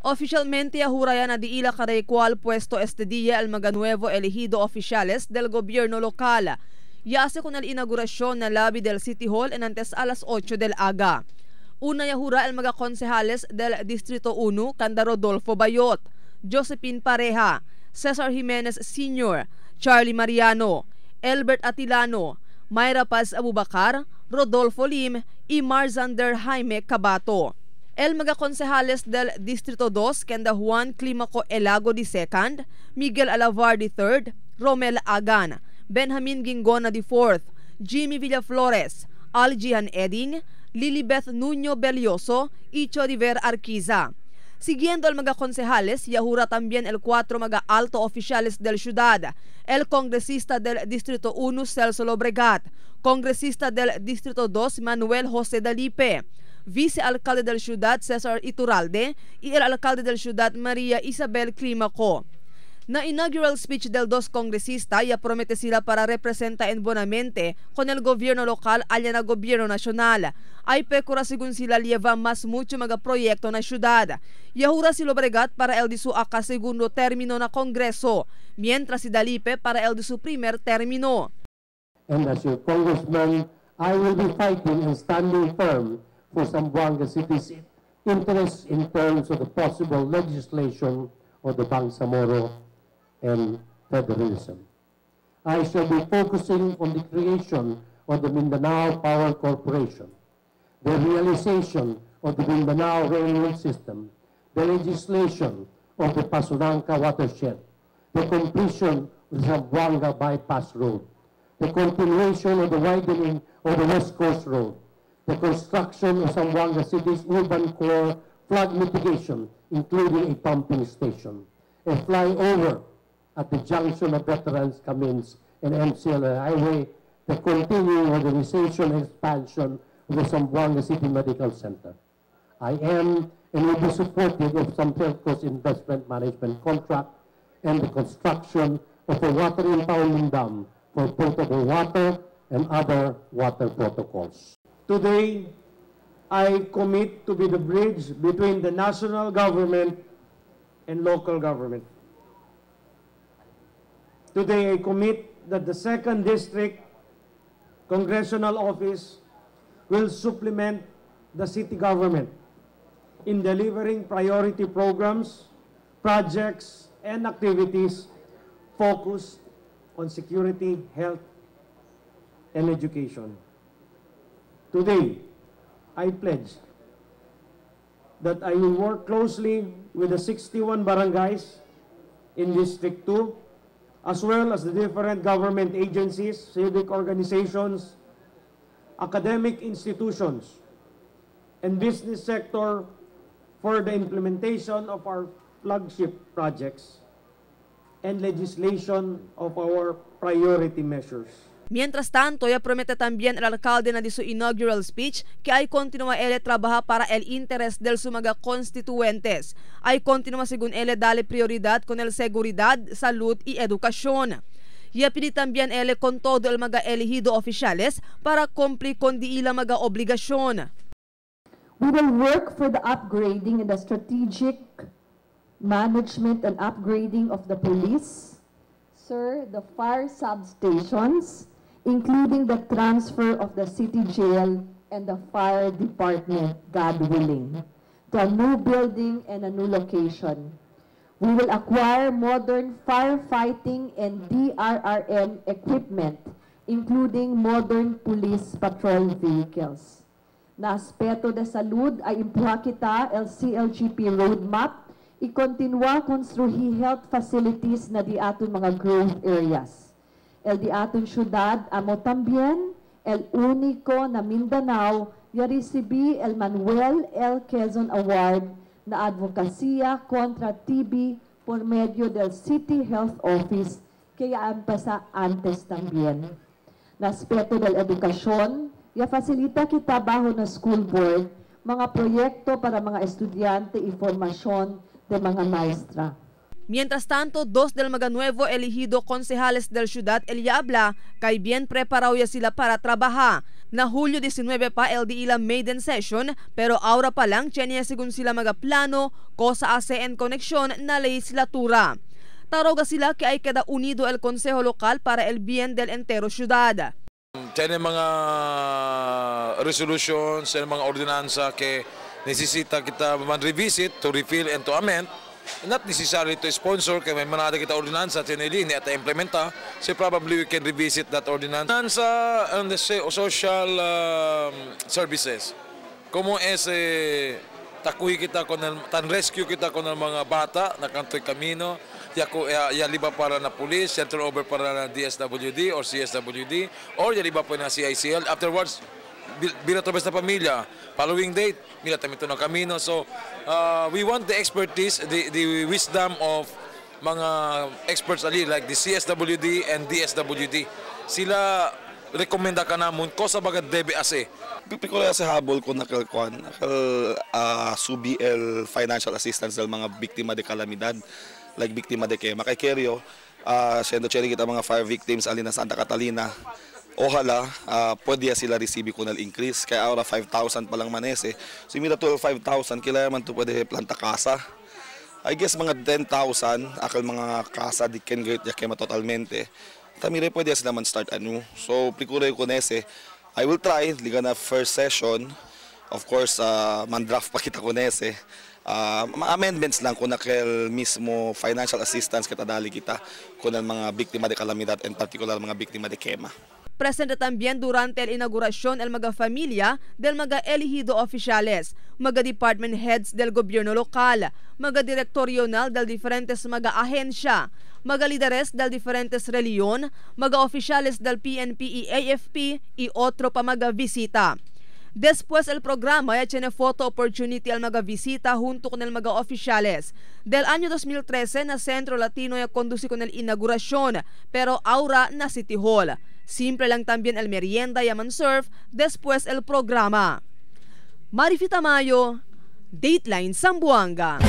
Oficialmente ahuraya na diila karay cual puesto este día el mga nuevo elegido oficiales del gobierno local. Yase con el inaugurasyon na lobby del City Hall en antes a las 8 del aga. Una yahura el mga konsehales del Distrito 1, Kanda Rodolfo Bayot, Josephine Pareja, Cesar Jimenez Sr., Charlie Mariano, Elbert Atilano, Mayra Paz Abubakar, Rodolfo Lim y Marzander Jaime Cabato. El mga konsehales del Distrito 2, Kenda Juan Climaco Elago II, Miguel Alavar III, Romel Agan, Benjamin Gingona IV, Jimmy Villaflores, Aljihan Eding, Lilibeth Nuño Belioso y Choriver Arquiza. Siguiendo al mga konsehales, yahura también el 4 mga alto oficiales del ciudad, el congresista del Distrito 1 Celso Lobregat, congresista del Distrito 2 Manuel José Dalipe, vicealcalde del ciudad Cesar Iturralde y el alcalde del ciudad María Isabel Climaco. Na inaugural speech del dos congresista ya promete sila para representa en bonamente con el gobierno local alya na gobierno nacional. Ay pekura según sila lleva mas mucho mga proyekto na ciudad. Yahura si Lobregat para el de su aka segundo término na kongreso, mientras si Dalipe para el de su primer término. And as your congressman, I will be fighting and standing firm for Zamboanga City's interests in terms of the possible legislation of the Bangsamoro and federalism. I shall be focusing on the creation of the Mindanao Power Corporation, the realization of the Mindanao Railway System, the legislation of the Pasunanca Watershed, the completion of the Zamboanga Bypass Road, the continuation of the widening of the West Coast Road, the construction of Zamboanga City's urban core flood mitigation, including a pumping station, a flyover at the junction of Veterans Camins and MCL Highway, the continuing modernization and expansion of the Zamboanga City Medical Center. I am and will be supportive of Zamtelco's investment management contract and the construction of a water impounding dam for potable water and other water protocols. Today, I commit to be the bridge between the national government and local government. Today, I commit that the 2nd District Congressional Office will supplement the city government in delivering priority programs, projects, and activities focused on security, health, and education. Today, I pledge that I will work closely with the 61 barangays in District 2, as well as the different government agencies, civic organizations, academic institutions, and business sector for the implementation of our flagship projects and legislation of our priority measures. Mientras tanto, ya promete también el alcalde na di su inaugural speech que ay continua ele trabaja para el interés del su mga constituentes. Ay continua según ele dale prioridad con el seguridad, salud y educación. Ya pidi también ele con todo el mga elegido oficiales para cumplir con di ila mga obligasyon. We will work for the upgrading and the strategic management and upgrading of the police, sir, the fire substations, including the transfer of the city jail and the fire department, God willing, to a new building and a new location. We will acquire modern firefighting and DRRM equipment, including modern police patrol vehicles. Na aspeto de salud ay impuha kita el CLGP roadmap, i-continua konstruhi health facilities na di aton mga growth areas. El di aton syudad amo también el único na Mindanao ya recibi el Manuel L. Quezon Award na advokasya kontra TB por medio del City Health Office kaya ampasa antes también. Na aspeto del edukasyon, ya fasilita kita bajo na school board mga proyekto para mga estudyante y formasyon de mga maestra. Mientras tanto, dos del Maganuevo elegido concejales del Ciudad El Yabla kay bien preparaw ya sila para trabaha. Na Hulyo 19 pa LDI la maiden session pero aura pa lang tiyan sigun sila magaplano ko sa ASEAN koneksyon na legislatura. Taroga sila kay ay kada unido el Consejo Lokal para el bien del entero ciudad. Tiyan mga resolutions, mga ordinansa que necesita kita man-revisit to refill and to amend. Not necessary to sponsor, kaya may manada kita ordinansa, tinili, at implementa, so probably we can revisit that ordinance. Ordinansa on the social services. Como takuhi kita tan rescue kita con mga bata na kantoy kamino, ya liba para na police, ya turn over para na DSWD or CSWD, or ya liba po na CICL. Afterwards, binatrabas na pamilya. Following date, minatami ito ng kamino. So, we want the expertise, the wisdom of mga experts ali like the CSWD and DSWD. Sila rekomenda ka namon ko sa baga debe ase. Pipikulo sa habol ko nakal subiel financial assistance del mga biktima de kalamidad like biktima de Quema. Kay Kerio, sendo cheri kita mga fire victims ali na Santa Catalina. Ojalá pwede sila receive kunal increase kaya ahora 5,000 pa lang manese. So mira to 5,000 kailangan man to pwede planta casa. I guess mga 10,000 akal mga casa di can get ya Quema totalmente. Tamire pwede sila man start ano. So prikure ko nese. I will try liga na first session. Of course man draft pa kita ko nese. Amendments lang kung nakel mismo financial assistance kita dali kita kunal mga biktima de kalamidad and particular mga biktima de Quema. Presente también durante el inauguración el mga familia del mga elegido oficiales, mga department heads del gobierno lokal, mga direktorional del diferentes mga ahensya, mga lideres del diferentes reliyon, mga oficiales del PNP y AFP y otro pa mga visita. Después el programa ya tiene photo opportunity al mga visita junto con el mga oficiales. Del año 2013 na Centro Latino ya conduce con el inauguración, pero ahora na City Hall. Simple lang también el merienda y surf después el programa. Marifita Mayo, Dateline Zamboanga.